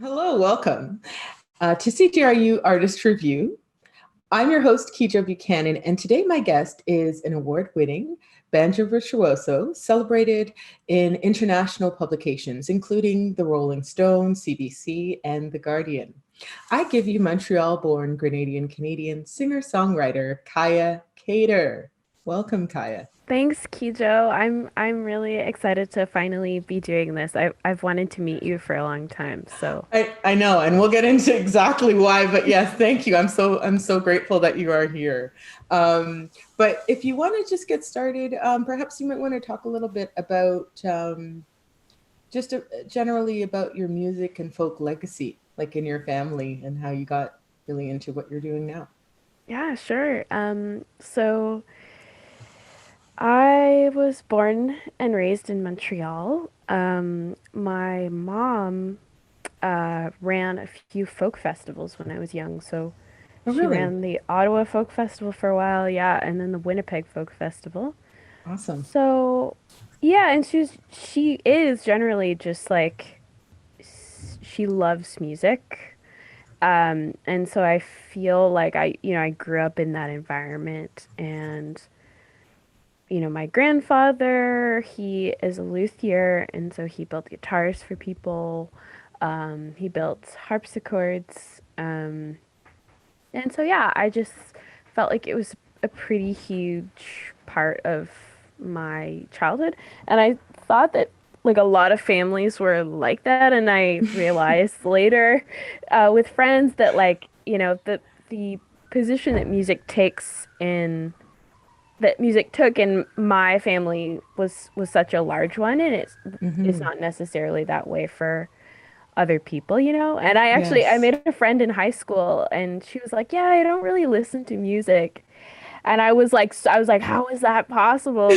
Hello, welcome to CJRU Artist Review. I'm your host, Kejo Buchanan, and today my guest is an award-winning banjo virtuoso celebrated in international publications, including the Rolling Stone, CBC, and The Guardian. I give you Montreal-born Grenadian-Canadian singer-songwriter Kaïa Kater. Welcome, Kaïa. Thanks, Kejo. I'm really excited to finally be doing this. I've wanted to meet you for a long time, so I know, and we'll get into exactly why. But yes, thank you. I'm so grateful that you are here. But if you want to just get started, perhaps you might want to talk a little bit about generally about your music and folk legacy, like in your family, and how you got really into what you're doing now. yeah, sure. So I was born and raised in Montreal. My mom ran a few folk festivals when I was young. So Oh, she really? ran the Ottawa Folk Festival for a while, yeah, and then the Winnipeg Folk Festival. Awesome. So yeah, and she is generally just like she loves music. And so I feel like I grew up in that environment and my grandfather, he is a luthier and so he built guitars for people. He built harpsichords. And so yeah, I just felt like it was a pretty huge part of my childhood. And I thought that like a lot of families were like that, and I realized later with friends that the position that music took in my family was such a large one, and it's Hmm. not necessarily that way for other people. And I Yes. made a friend in high school, and she was like, "Yeah, I don't really listen to music." And I was like, "How is that possible?"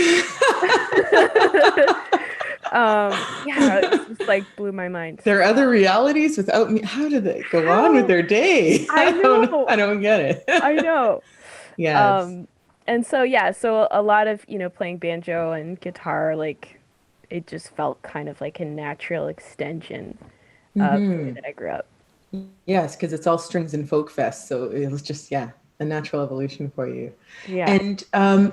Yeah, it just like blew my mind. There are other realities without me. How do they go on with How? their day? I I know. don't get I it. know. Yes. Um, and so yeah, so a lot of, playing banjo and guitar, like it just felt kind of like a natural extension of the way Hmm. that I grew up. Yes, because it's all strings and folk fest. So it was just, yeah, a natural evolution for you. Yeah. And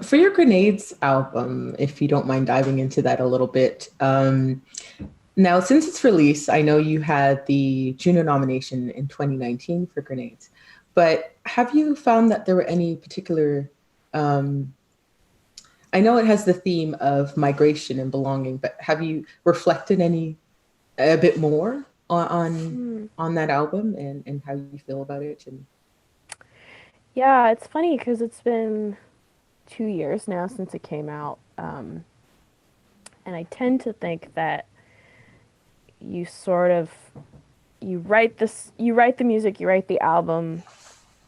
for your Grenades album, if you don't mind diving into that a little bit, now since its release, I know you had the Juno nomination in 2019 for Grenades, but have you found that there were any particular um, I know it has the theme of migration and belonging, but have you reflected any a bit more Hmm. on that album and how you feel about it? And Yeah, it's funny because it's been 2 years now since it came out. And I tend to think that you sort of you write the music, you write the album,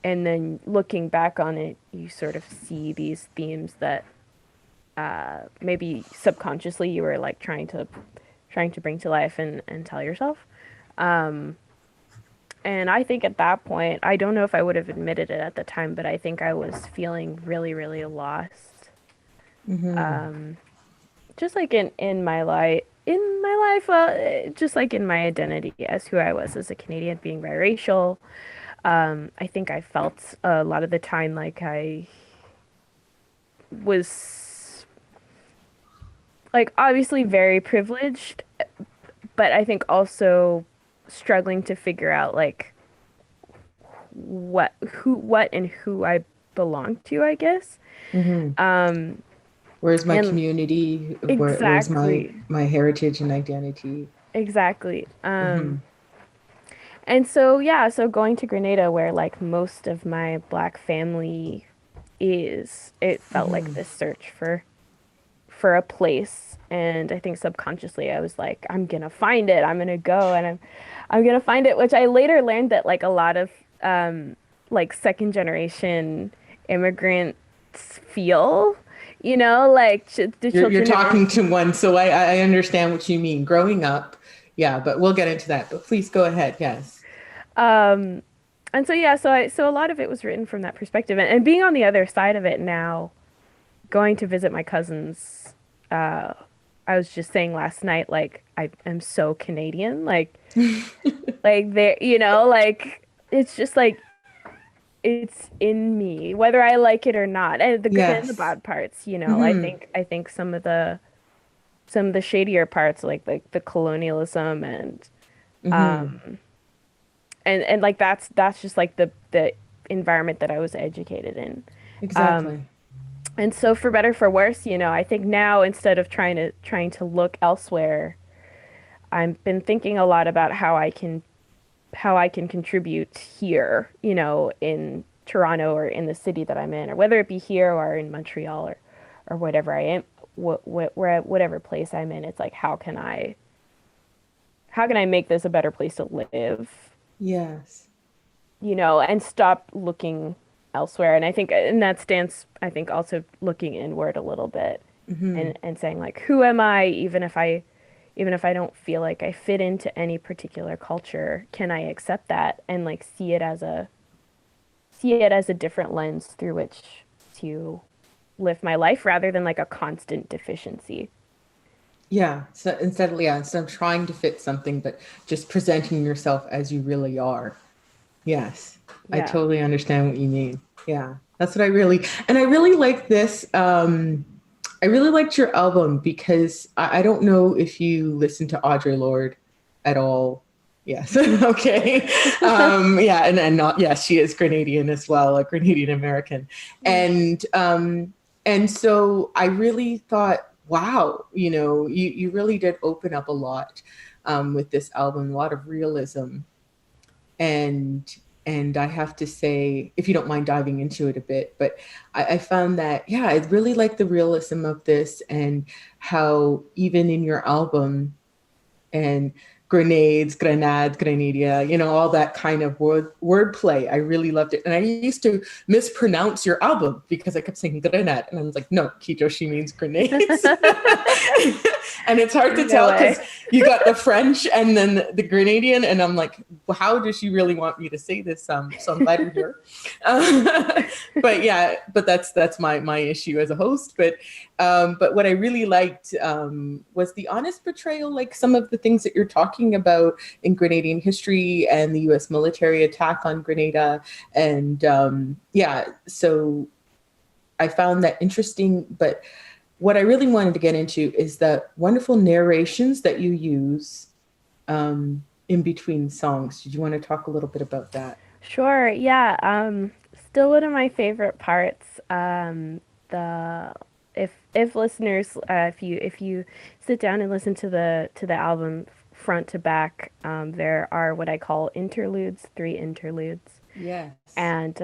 and then looking back on it, you sort of see these themes that maybe subconsciously you were like trying to bring to life and tell yourself. Um, and I think at that point, I don't know if I would have admitted it at the time, but I think I was feeling really, really lost. mm-hmm. Um, just like in my life, just like in my identity as who I was as a Canadian, being biracial. I think I felt a lot of the time like I was like obviously very privileged, but I think also struggling to figure out like what and who I belong to, I guess. Mm-hmm. Um, Where's my and community? Where's exactly, my heritage and identity? exactly. Mm-hmm. And so yeah, so going to Grenada where like most of my black family is, it felt like Mm-hmm. this search for a place. And I think subconsciously I was like, I'm gonna find it. I'm gonna go and I'm gonna find it, which I later learned that like a lot of like second generation immigrants feel, like the You're children of talking to one, so I understand what you mean. Growing up, yeah, but we'll get into that. But please go ahead. Yes. um and so yeah, so a lot of it was written from that perspective, and being on the other side of it now, going to visit my cousins. I was just saying last night, like I am so Canadian, like Like there, like it's just like it's in me, whether I like it or not. And the good and the Yes. bad parts, I Mm-hmm. think some of the shadier parts, like the colonialism Mm-hmm. um and like that's just like the environment that I was educated in. Um Exactly. and so for better for worse, I think now instead of trying to look elsewhere, I've been thinking a lot about how I can contribute here, in Toronto or in the city that I'm in, or whether it be here or in Montreal or whatever I am, whatever place I'm in. It's like how can I make this a better place to live, Yes. and stop looking elsewhere. And I think in that stance, I think also looking inward a little bit Mm-hmm. and saying like, who am I, even if I don't feel like I fit into any particular culture, can I accept that and like see it as a different lens through which to live my life rather than like a constant deficiency. Yeah. So instead of trying to fit something, but just presenting yourself as you really are. Yes. I Yeah. totally understand what you mean. Yeah. That's what and I really like this. I really liked your album because I don't know if you listen to Audre Lorde at all. Yes. Okay. Yeah. And not, yes, she is Grenadian as well, a Grenadian American. Yeah. And so I really thought, wow, you really did open up a lot with this album, a lot of realism and I have to say, if you don't mind diving into it a bit, but I found that, yeah, I really like the realism of this and how even in your album and grenades, grenade, grenadia, all that kind of wordplay. I really loved it. And I used to mispronounce your album because I kept saying grenade. And I was like, no, Kejo, she means grenades. And it's hard to No tell because way. you got the French and then the Grenadian. And I'm like, well, how does she really want me to say this? So I'm glad you're here. But yeah, but that's my issue as a host. But what I really liked was the honest portrayal, like some of the things that you're talking about in Grenadian history and the U.S. military attack on Grenada. And yeah, so I found that interesting. But what I really wanted to get into is the wonderful narrations that you use in between songs. Did you want to talk a little bit about that? Sure. Yeah. Still one of my favorite parts. The if listeners, if you sit down and listen to the album front to back, there are what I call interludes, three interludes, Yes. and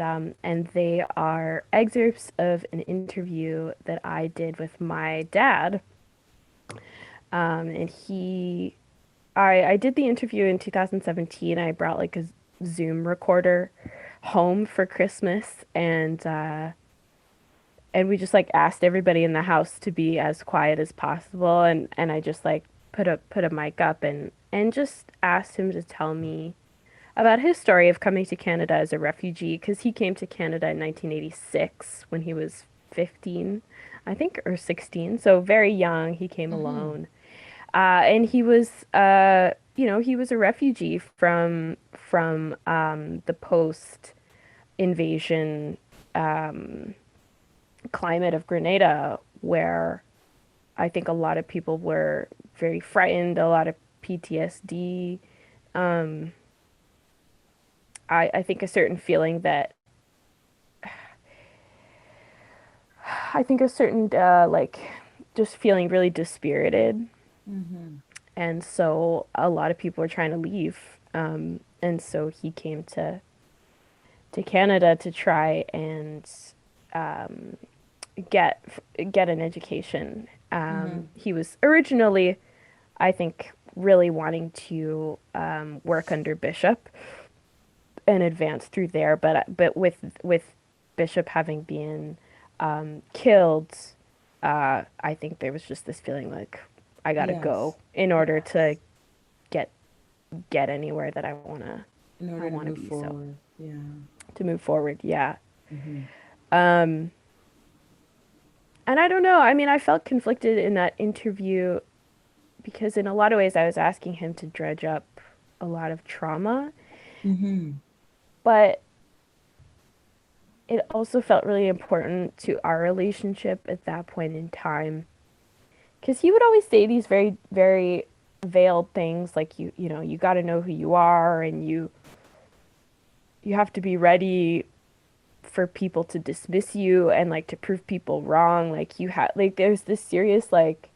they are excerpts of an interview that I did with my dad. And I did the interview in 2017. I brought like a Zoom recorder home for Christmas, and we just like asked everybody in the house to be as quiet as possible, and I just like put a mic up and just asked him to tell me about his story of coming to Canada as a refugee, because he came to Canada in 1986 when he was 15, I think, or 16, so very young. He came Mm-hmm. alone, and he was a refugee from the post invasion climate of Grenada, where I think a lot of people were very frightened, a lot of PTSD. Um, I think a certain feeling that I think a certain like just feeling really dispirited, Mm-hmm. and so a lot of people were trying to leave, and so he came to Canada to try and um, get get an education. Mm-hmm. He was originally, I think, really wanting to work under Bishop and advance through there, but with Bishop having been killed, I think there was just this feeling like I gotta go Yes. in order to Yes. get get anywhere that I wanna In I order to wanna move be. So forward. Yeah. to move forward, yeah. Mm-hmm. Um, and I don't know. I mean, I felt conflicted in that interview because in a lot of ways I was asking him to dredge up a lot of trauma. Mm-hmm. But it also felt really important to our relationship at that point in time. Because he would always say these very, very veiled things like you know, you got to know who you are, and you have to be ready for people to dismiss you and like to prove people wrong. Like you have like there's this serious like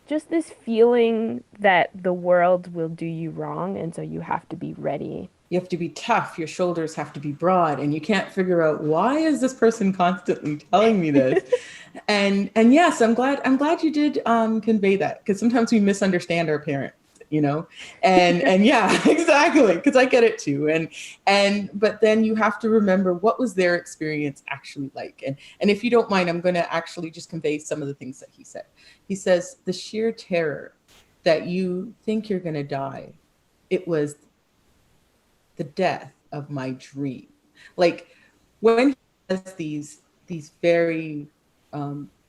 just this feeling that the world will do you wrong, and so you have to be ready. You have to be tough. Your shoulders have to be broad, and you can't figure out why is this person constantly telling me this. And yes, I'm glad you did convey that, because sometimes we misunderstand our parents, you know. And yeah, exactly, because I get it too. And but then you have to remember what was their experience actually like. And if you don't mind, I'm going to actually just convey some of the things that he said. He says the sheer terror that you think you're going to die. It was the death of my dream. Like when he does these very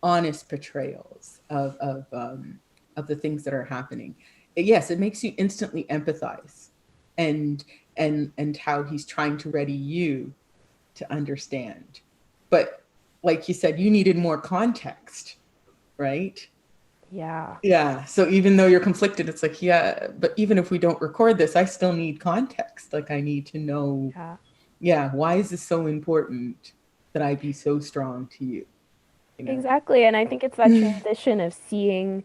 honest portrayals of the things that are happening, yes, it makes you instantly empathize, and and how he's trying to ready you to understand. But like you said, you needed more context, right? Yeah. Yeah. So even though you're conflicted, it's like, yeah, but even if we don't record this, I still need context. Like I need to know, Yeah. yeah, why is this so important that I be so strong to you? You know? Exactly. And I think it's that transition of seeing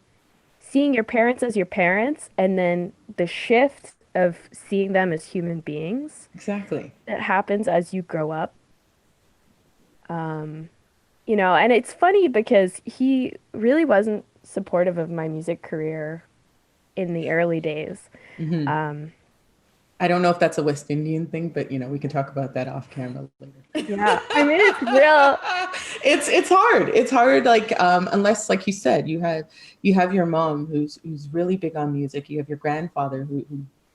your parents as your parents, and then the shift of seeing them as human beings Exactly. that happens as you grow up. Um, you know, and it's funny because he really wasn't supportive of my music career in the early days. Hmm. Um, I don't know if that's a West Indian thing, but you know, we can talk about that off camera later. yeah, I mean, it's real. It's hard. It's hard, like unless, like you said, you have your mom who's really big on music. You have your grandfather who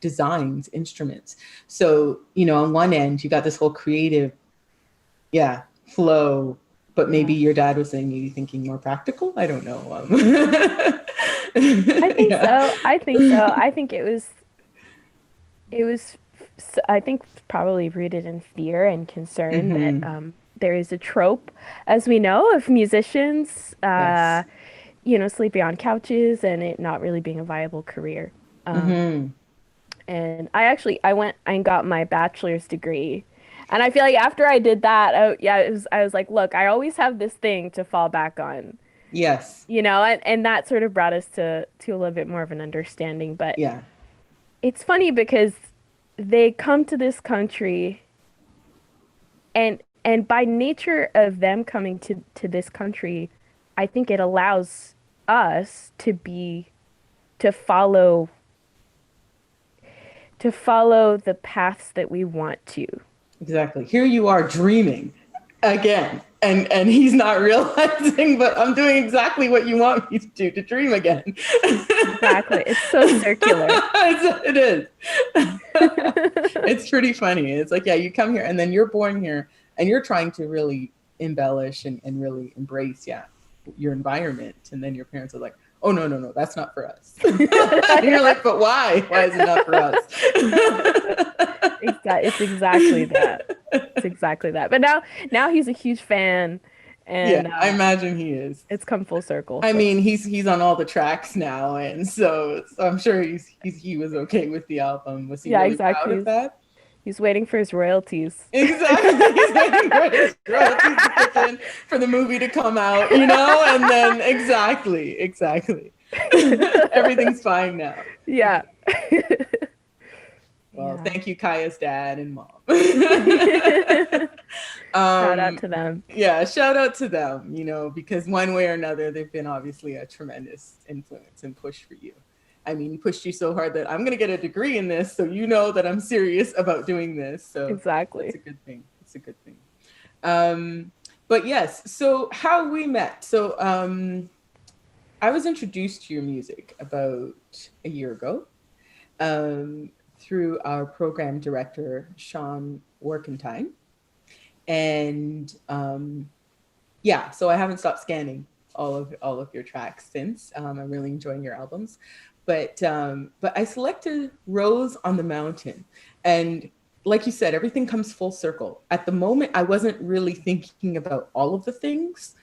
designs instruments. So, you know, on one end, you got this whole creative, yeah, flow, but maybe Yeah, your dad was saying you thinking more practical. I don't know. I think Yeah. so. I think so. I think it was, I think probably rooted in fear and concern that Hmm. there is a trope, as we know, of musicians, Yes. you know, sleeping on couches and it not really being a viable career. Um, Hmm. and I went and got my bachelor's degree. And I feel like after I did that, yeah, I was like, look, I always have this thing to fall back on, Yes. you know, and that sort of brought us to a little bit more of an understanding. But Yeah. it's funny because they come to this country, and by nature of them coming to this country, I think it allows us to follow to follow the paths that we want to. Exactly. Here you are dreaming again. And he's not realizing, but I'm doing exactly what you want me to do, to dream again. Exactly. It's so circular. It is. It's pretty funny. It's like, yeah, you come here and then you're born here and you're trying to really embellish and really embrace, yeah, your environment. And then your parents are like, oh, no, no, no, that's not for us. And you're like, but why? Why is it not for us? It's exactly that. It's exactly that. But now he's a huge fan, Yeah, and I imagine he is. it's come full circle. I So mean, he's on all the tracks now, and so I'm sure he was okay with the album. Was he yeah, really proud exactly. of that? He's waiting for his royalties. Exactly. He's waiting for his royalties to kick in, for the movie to come out, you know, and then exactly. Everything's fine now. Yeah. Well, Yeah. thank you, Kaya's dad and mom. Shout out um, to them. yeah, shout out to them, you know, because one way or another, they've been obviously a tremendous influence and push for you. I mean, he pushed you so hard that I'm going to get a degree in this, so you know that I'm serious about doing this. So that's a Exactly. good thing. It's a good thing. Um, but yes, so how we met. So I was introduced to your music about a year ago, through our program director, Sean Workentine. And yeah, so I haven't stopped scanning all of your tracks since. I'm really enjoying your albums. but I selected Rose on the Mountain. And like you said, everything comes full circle. At the moment, I wasn't really thinking about all of the things,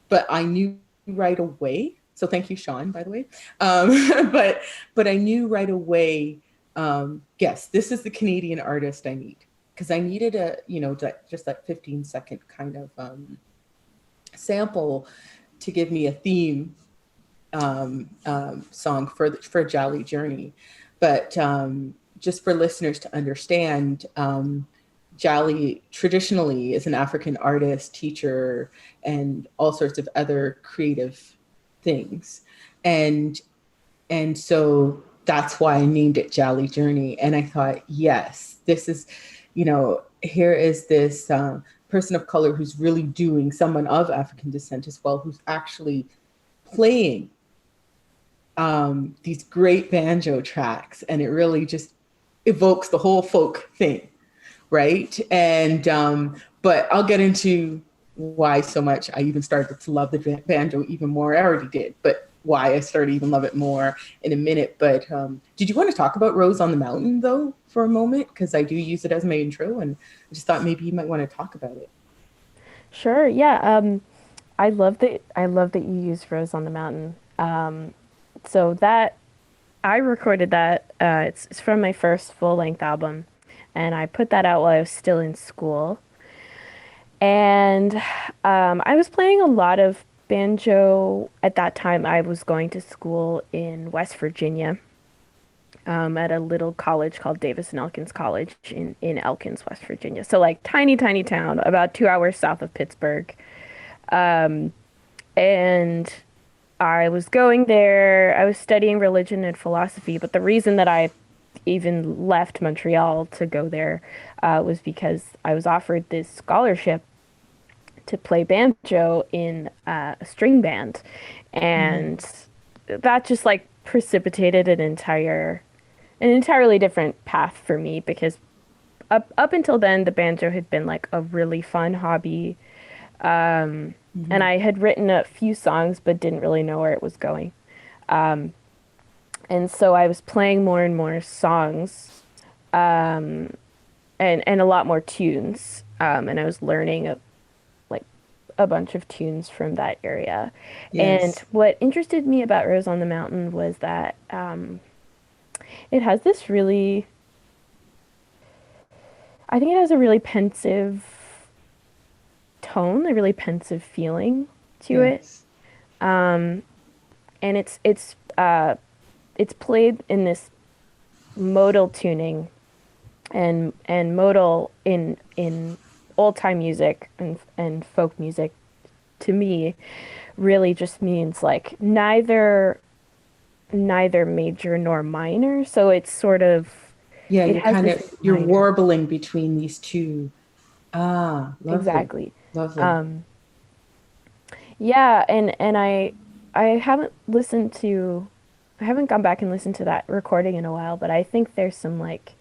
but I knew right away. So thank you, Sean, by the way. But I knew right away, yes, this is the Canadian artist I need, because I needed a, just that 15-second kind of sample to give me a theme song for Jali Journey. But just for listeners to understand, Jali traditionally is an African artist, teacher, and all sorts of other creative things. And so that's why I named it Jali Journey. And I thought, yes, this is, here is this person of color who's really doing, someone of African descent as well, who's actually playing these great banjo tracks. And it really just evokes the whole folk thing, right? And but I'll get into why so much I even started to love the banjo even more. I already did, but why I started to even love it more in a minute. But did you want to talk about Rose on the Mountain though for a moment? Because I do use it as my intro, and I just thought maybe you might want to talk about it. Sure. Yeah. I love that. I love that you use Rose on the Mountain. So that I recorded that. It's from my first full-length album, and I put that out while I was still in school. And I was playing a lot of banjo at that time. I was going to school in West Virginia, at a little college called Davis and Elkins College in Elkins, West Virginia. So like tiny, tiny town, about 2 hours south of Pittsburgh. And I was going there. I was studying religion and philosophy, but the reason that I even left Montreal to go there was because I was offered this scholarship to play banjo in a string band, and that just like precipitated an entirely different path for me, because up until then the banjo had been like a really fun hobby, and I had written a few songs but didn't really know where it was going. And so I was playing more and more songs, and a lot more tunes, and I was learning a bunch of tunes from that area. Yes. And what interested me about Rose on the Mountain was that it has this really, I think it has a really pensive tone, a really pensive feeling to it. And it's played in this modal tuning, and modal in old time music and folk music to me really just means like neither major nor minor. So it's sort of, Yeah, it you're warbling between these two. Ah, lovely. Exactly. Lovely. Yeah, and I haven't gone back and listened to that recording in a while, but I think there's some like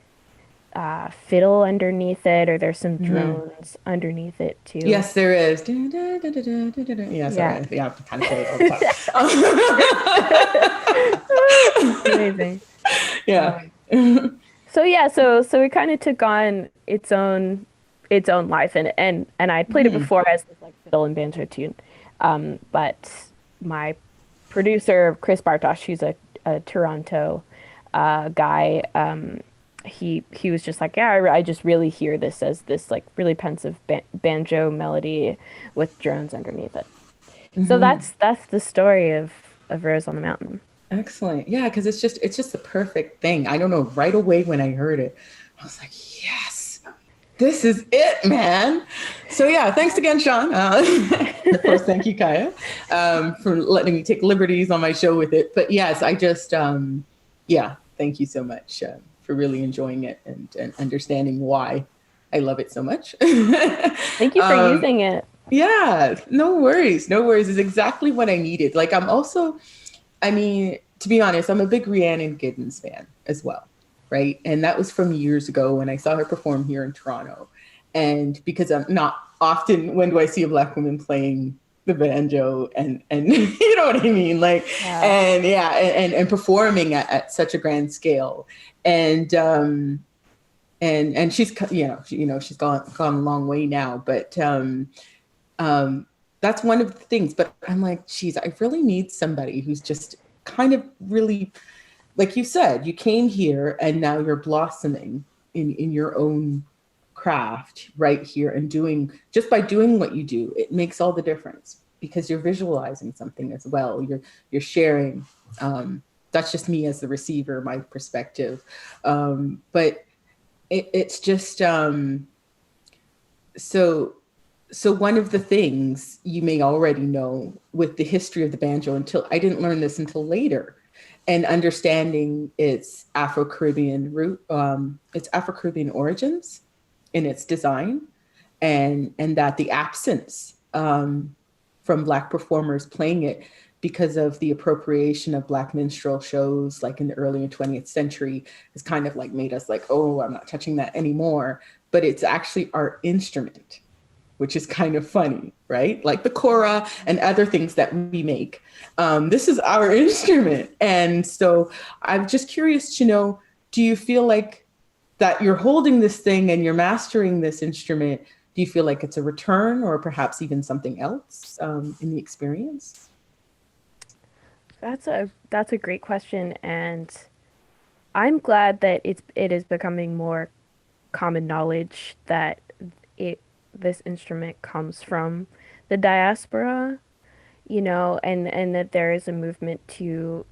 fiddle underneath it, or there's some drones underneath it too. Yes, there is. Yeah, sorry. Yeah, I kind of play it all the time. Amazing. Yeah. So it kind of took on its own life, and I played it before as this like fiddle and banjo tune, but my producer Chris Bartosh, who's a Toronto guy, he was just like, yeah, I just really hear this as this like really pensive banjo melody with drones underneath it. So that's the story of Rose on the Mountain. Excellent. Yeah, because it's just the perfect thing. I don't know, right away when I heard it, I was like, yes, this is it, man. So yeah, thanks again, Sean. Of course, thank you, Kaïa, for letting me take liberties on my show with it. But yes, I just, thank you so much for really enjoying it and understanding why I love it so much. Thank you for using it. Yeah, no worries. No worries. It's exactly what I needed. Like, to be honest, I'm a big Rhiannon Giddens fan as well, right? And that was from years ago when I saw her perform here in Toronto. And because I'm not often, when do I see a Black woman playing, the banjo and you know what I mean? Like, Yeah. and yeah, and performing at such a grand scale. And, and she's, she's gone a long way now, but, um, that's one of the things, but I'm like, geez, I really need somebody who's just kind of really, like you said, you came here and now you're blossoming in your own craft right here and doing, just by doing what you do, it makes all the difference because you're visualizing something as well. You're sharing. That's just me as the receiver, my perspective. But it's just, so so one of the things you may already know with the history of the banjo, until I didn't learn this until later, and understanding its Afro-Caribbean root, its Afro-Caribbean origins in its design, and that the absence from Black performers playing it because of the appropriation of Black minstrel shows, like in the early 20th century, has kind of like made us like, oh, I'm not touching that anymore. But it's actually our instrument, which is kind of funny, right? Like the kora and other things that we make. This is our instrument. And so I'm just curious to know, do you feel like that you're holding this thing and you're mastering this instrument? Do you feel like it's a return or perhaps even something else in the experience? That's a great question, and I'm glad that it is becoming more common knowledge that it this instrument comes from the diaspora, and that there is a movement to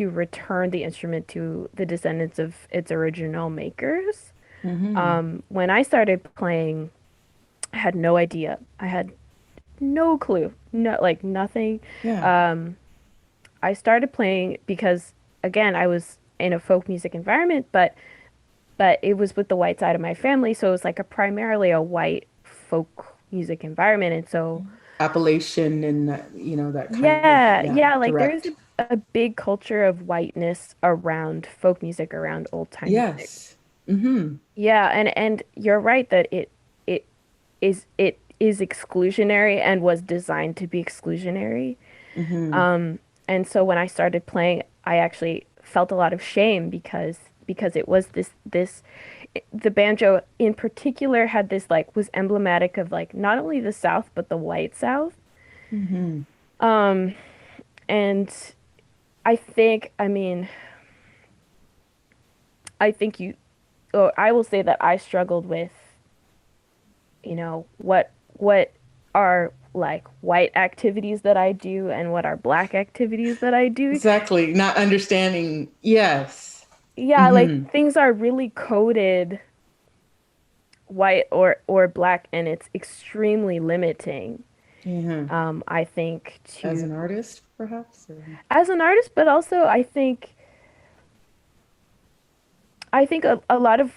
return the instrument to the descendants of its original makers. Mm-hmm. When I started playing, I had no idea. I had no clue. No, like nothing. Yeah. Um, I started playing because again, I was in a folk music environment, but it was with the white side of my family, so it was like a primarily a white folk music environment, and so Appellation and that kind of, yeah, yeah, yeah, like there's direct. a big culture of whiteness around folk music, around old time music. Yes. Mm-hmm. Yeah, and you're right that it it is exclusionary and was designed to be exclusionary. Mm-hmm. Um, and so when I started playing, I actually felt a lot of shame because it was the banjo in particular had this like was emblematic of like not only the South but the white South. Mm-hmm. Um, and I mean, I think or I will say that I struggled with, what are like white activities that I do and what are black activities that I do. Exactly. Not understanding. Yes. Yeah, like Mm-hmm. things are really coded white or black, and it's extremely limiting. Yeah. I think As to an artist, perhaps. Or... as an artist, but also I think a lot of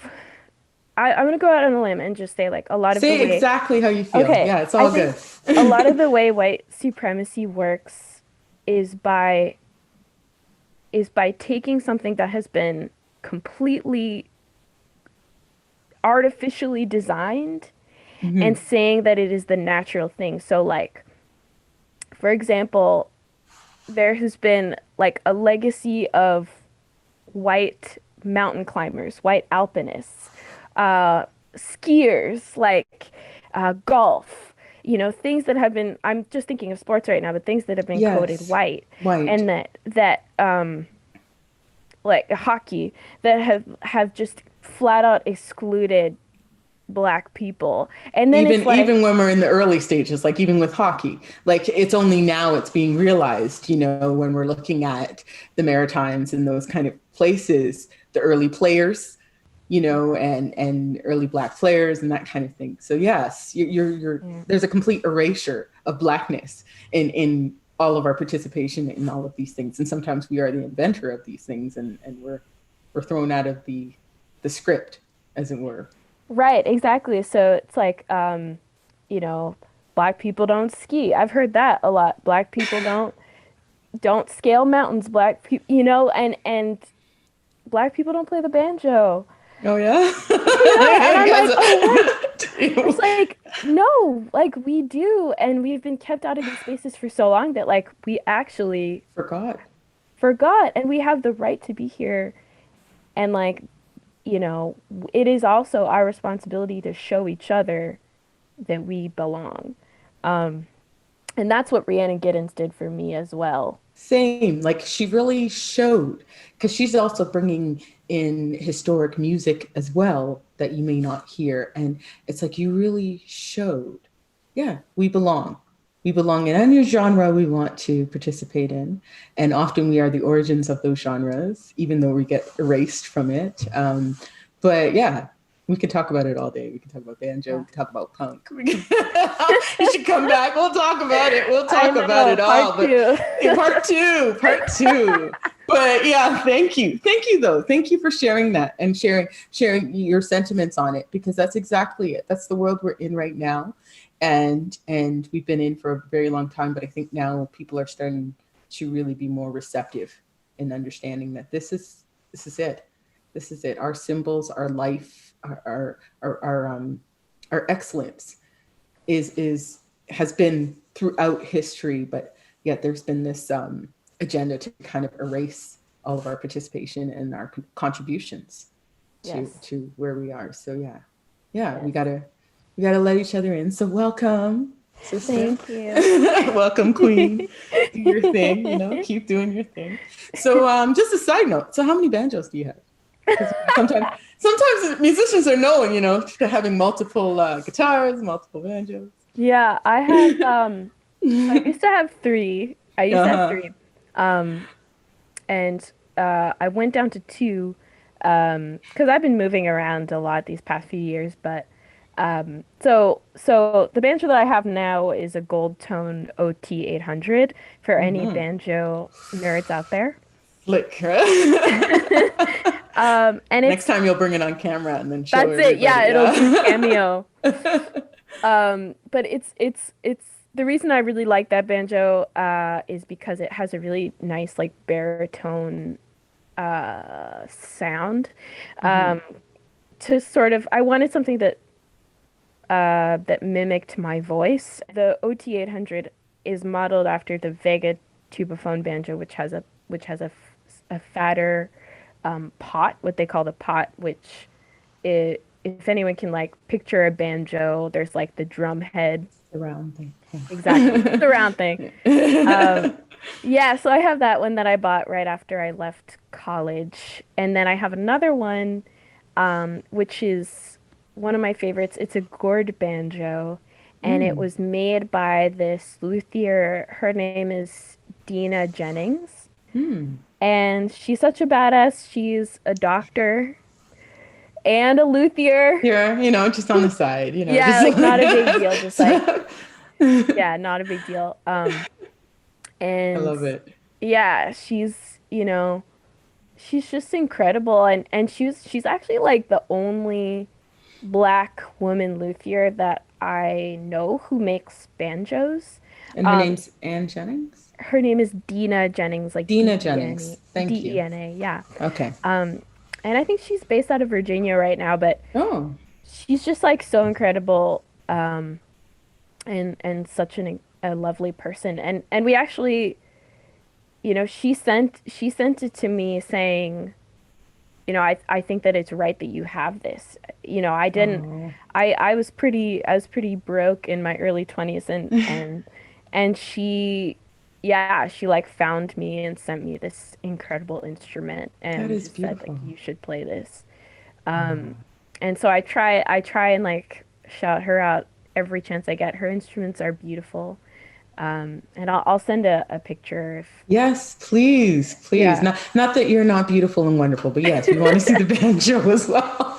I'm gonna go out on a limb and just say like a lot of the Say way exactly how you feel. okay, Yeah, it's I all think good. a lot of the way white supremacy works is by taking something that has been completely artificially designed and Mm-hmm. saying that it is the natural thing. So like for example, there has been like a legacy of white mountain climbers, white alpinists, skiers, like golf, things that have been, I'm just thinking of sports right now, but things that have been coded Yes. white, White. and that like hockey, that have just flat out excluded black people. And then it's like, Even when we're in the early stages, like even with hockey, like it's only now it's being realized, when we're looking at the Maritimes and those kind of places, the early players, and early black players and that kind of thing. So yes, you're yeah. there's a complete erasure of blackness in all of our participation in all of these things. And sometimes we are the inventor of these things, and we're thrown out of the script, as it were. Right, exactly. So it's like, you know, black people don't ski. I've heard that a lot. Black people don't scale mountains. Black people, and black people don't play the banjo. Oh yeah. Yeah, and I'm like, oh wait. It's You like, no, like we do, and we've been kept out of these spaces for so long that like we actually forgot. forgot, and we have the right to be here. And like, it is also our responsibility to show each other that we belong. Um, and that's what Rhiannon Giddens did for me as well. Same. Like she really showed, because she's also bringing in historic music as well that you may not hear. And it's like you really showed, yeah, we belong. We belong in any genre we want to participate in. And often we are the origins of those genres, even though we get erased from it. But yeah, we could talk about it all day. We can talk about banjo. Yeah. We can talk about punk. You should come back. We'll talk about it. We'll I talk about know, it all. part two. Part two. But yeah, thank you. Thank you though. Thank you for sharing that and sharing your sentiments on it, because that's exactly it. That's the world we're in right now. And we've been in for a very long time, but I think now people are starting to really be more receptive in understanding that this is it. This is it. Our symbols, our life, our excellence is has been throughout history, but yet there's been this agenda to kind of erase all of our participation and our contributions Yes. to where we are. So yeah, Yes. we gotta let each other in. So welcome, sister. Thank you. Welcome, queen. Do your thing, keep doing your thing. So just a side note, so how many banjos do you have? Because sometimes musicians are known, having multiple guitars, multiple banjos. Yeah, I have I used to have three. I used to have Uh-huh. three. Um and I went down to two because I've been moving around a lot these past few years, but so the banjo that I have now is a gold tone OT 800 for any Mm-hmm. banjo nerds out there. Slick, right? And Next it's time you'll bring it on camera and then show that's it. everybody. Yeah, it'll do Yeah. cameo. But it's the reason I really like that banjo is because it has a really nice like baritone sound. Mm-hmm. Um, to sort of I wanted something that mimicked my voice. The OT 800 is modeled after the Vega tubaphone banjo, which has a fatter pot, what they call the pot, which if anyone can like picture a banjo, there's like the drum head. The round thing. Exactly, it's the round thing. Um, Yeah. yeah, so I have that one that I bought right after I left college, and then I have another one, which is one of my favorites. It's a gourd banjo, and it Mm. was made by this luthier. Her name is Dina Jennings, Mm. and she's such a badass. She's a doctor and a luthier. Here, just on the side, Yeah, just like not a big deal, just like like. yeah, not a big deal. I And love it. yeah, she's just incredible, and she's actually like the only black woman luthier that I know who makes banjos. And her Um, name's Ann Jennings? her name is Dina Jennings, like Dina D-E-N-E, Jennings. Thank you. D-E-N-A, yeah. Okay. Um, and I think she's based out of Virginia right now, but Oh. she's just like so incredible, and such a lovely person. And we actually, she sent it to me saying, I think that it's right that you have this. I didn't Oh. I was pretty broke in my early 20s, and she like found me and sent me this incredible instrument That and is just said like beautiful. you should play this. Oh. Um and so I try and like shout her out every chance I get. Her instruments are beautiful. And I'll send a picture if Yes, please, please. yeah. Not that you're not beautiful and wonderful, but yes, we want to see the banjo as well.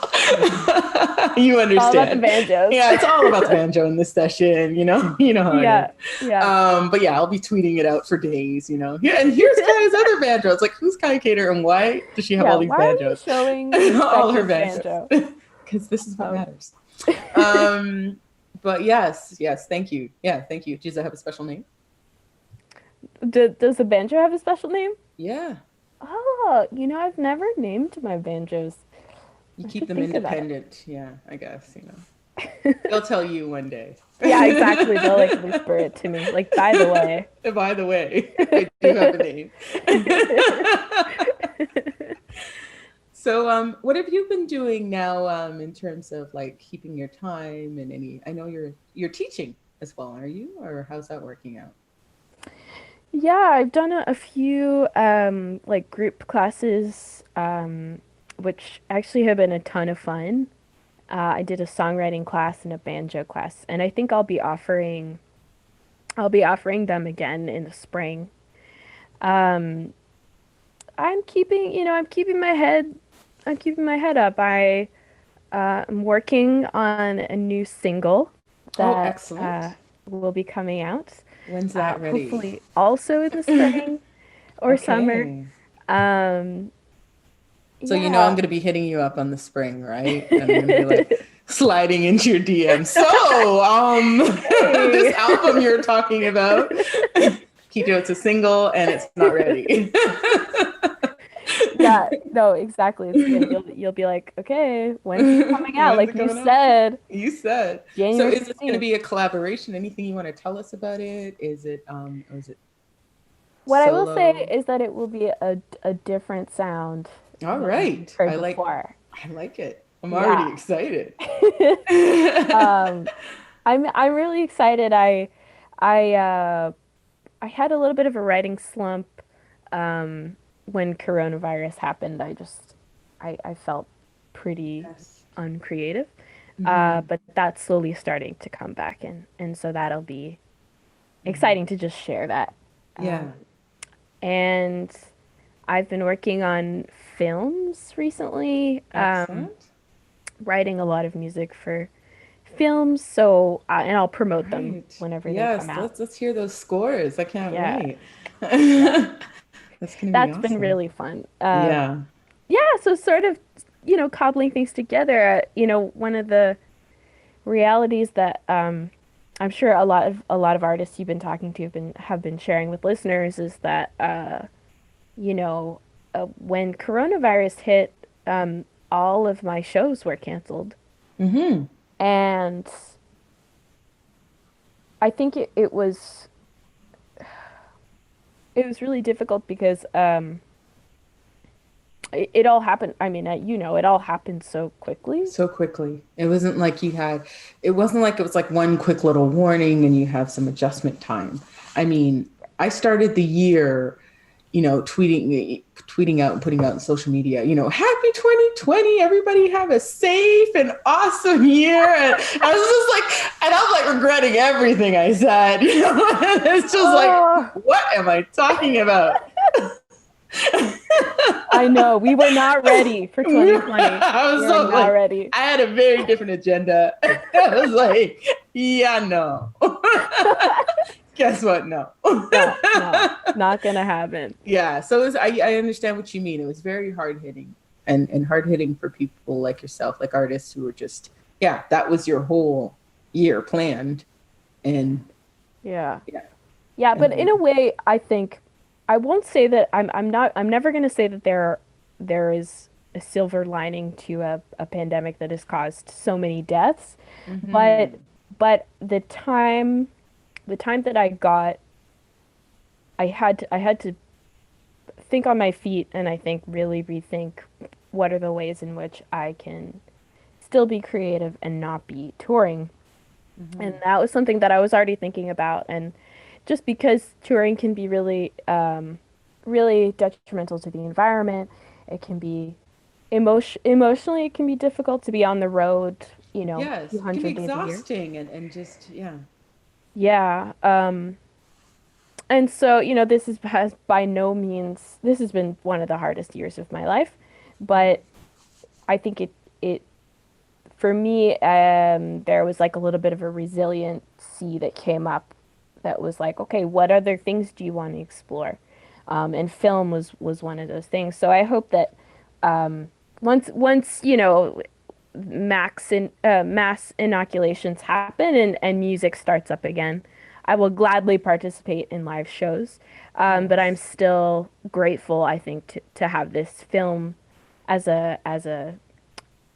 You All about the understand. banjos. Yeah, it's all about the banjo in this session, you know how it is. Yeah, yeah. But yeah, I'll be tweeting it out for days. Yeah, and here's Kaia's other banjo. It's like, who's Kaïa Kater and why does she have Yeah, all these why are you banjos? showing All her Rebecca's banjos. banjo? Because this is what Um, matters. But yes, thank you. Yeah, thank you. Does it have a special name? does the banjo have a special name? Yeah. Oh, I've never named my banjos. You I keep should them think about independent. Yeah, I guess, it. They'll tell you one day. Yeah, exactly. They'll like whisper it to me. Like, by the way. By the way, I do have a name. So, what have you been doing now, in terms of like keeping your time and any? I know you're teaching as well, are you? Or how's that working out? Yeah, I've done a few like group classes, which actually have been a ton of fun. I did a songwriting class and a banjo class, and I think I'll be offering them again in the spring. Um, I'm keeping my head up. I'm working on a new single Oh, that excellent. will be coming out, When's that ready? hopefully also in the spring or summer. Okay. Um, So you know I'm yeah. gonna be hitting you up on the spring, right? And I'm gonna be like sliding into your DM. So, this Hey. album you're talking about, Kito, it's a single and it's not ready. Yeah, no, exactly. You'll be like, okay, when's it coming out? When's Like it you coming out? said, You said. So January is this going to 16th. be a collaboration? Anything you want to tell us about it? Is it or is it What I will say solo? is that it will be a different sound All than you've right. heard before. I like it. I'm already Yeah. excited. Um, I'm really excited. I I had a little bit of a writing slump when coronavirus happened. I felt pretty Yes. uncreative. Hmm. But that's slowly starting to come back in, and so that'll be Hmm. exciting to just share that. Yeah. And I've been working on films recently, Excellent. writing a lot of music for films, so and I'll All promote them right. whenever they come Yes, out. let's hear those scores. I can't Yeah, wait. yeah. That's gonna be That's been awesome. really fun. Yeah. Yeah, so sort of, cobbling things together. One of the realities that I'm sure a lot of artists you've been talking to have been sharing with listeners is that you know when coronavirus hit, all of my shows were canceled, Hmm. and I think it was really difficult because it all happened. I mean, it all happened so quickly. So quickly. It wasn't like it was like one quick little warning and you have some adjustment time. I mean, I started the year, tweeting out and putting out in social media, happy 2020, everybody have a safe and awesome year. And I was just like, and I'm like regretting everything I said. It's just like, Oh, what am I talking about? I know. We were not ready for 2020. I We was were so not like, ready. I had a very different agenda. I was like, yeah, no. Guess what? No. No, no, not gonna happen. Yeah. So I understand what you mean. It was very hard hitting and hard hitting for people like yourself, like artists who were just, yeah, that was your whole year planned. And Yeah. yeah. Yeah, but in And a way, I think I won't say that I'm never gonna say that there is a silver lining to a pandemic that has caused so many deaths. But mm-hmm. but the time that I got, I had to think on my feet and I think really rethink what are the ways in which I can still be creative and not be touring. And Mm-hmm. that was something that I was already thinking about. And just because touring can be really detrimental to the environment, it can be emotionally, it can be difficult to be on the road, a few Yes, it can be hundred days a year. exhausting and just, yeah. Yeah. And so, has by no means, this has been one of the hardest years of my life, but I think it for me, there was like a little bit of a resiliency that came up that was like, okay, what other things do you want to explore? And film was one of those things. So I hope that once mass inoculations happen and music starts up again, I will gladly participate in live shows. But I'm Yes. still grateful, I think, to have this film as a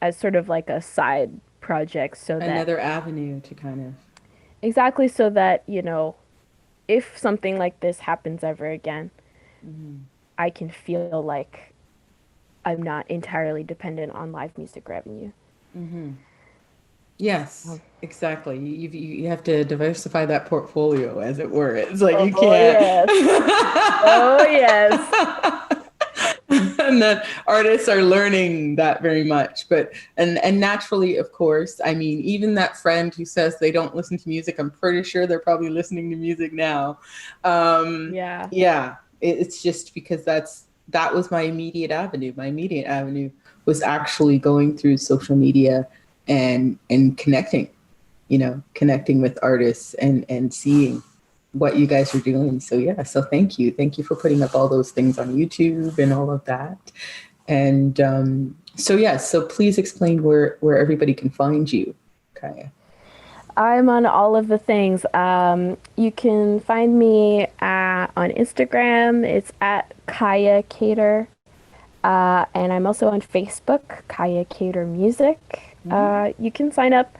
as sort of like a side project so that Another avenue to kind of. exactly so that, if something like this happens ever again, I can feel like I'm not entirely dependent on live music revenue. Yes, Um, exactly. You have to diversify that portfolio, as it were. It's like you oh can't. yes. Oh yes. And that artists are learning that very much. But and naturally, of course, I mean, even that friend who says they don't listen to music, I'm pretty sure they're probably listening to music now. Yeah. Yeah, it's just because that was my immediate avenue. My immediate avenue was actually going through social media and connecting, connecting with artists and seeing what you guys are doing. So yeah, so thank you for putting up all those things on YouTube and all of that. And so yeah, so please explain where everybody can find you, Kaïa. I'm on all of the things. You can find me on Instagram. It's at Kaïa Kater. And I'm also on Facebook, Kaïa Kater Music. You can sign up.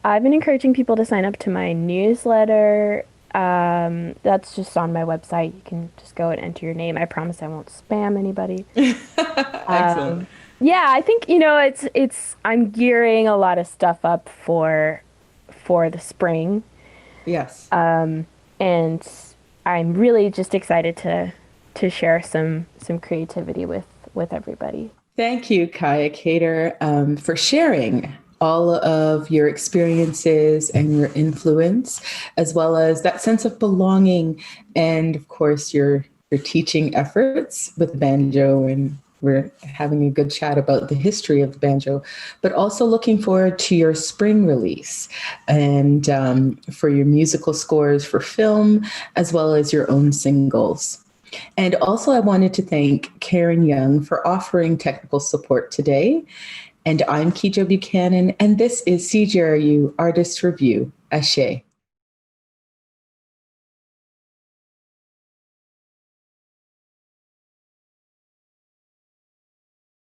I've been encouraging people to sign up to my newsletter. That's just on my website. You can just go and enter your name. I promise I won't spam anybody. Excellent. Yeah, I think it's I'm gearing a lot of stuff up for the spring, Yes. and I'm really just excited to share some creativity with everybody. Thank you, Kaïa Kater, for sharing all of your experiences and your influence, as well as that sense of belonging, and of course your teaching efforts with banjo. And we're having a good chat about the history of the banjo, but also looking forward to your spring release and for your musical scores for film, as well as your own singles. And also, I wanted to thank Karen Young for offering technical support today. And I'm Kejo Buchanan, and this is CJRU Artist Review. Ashe.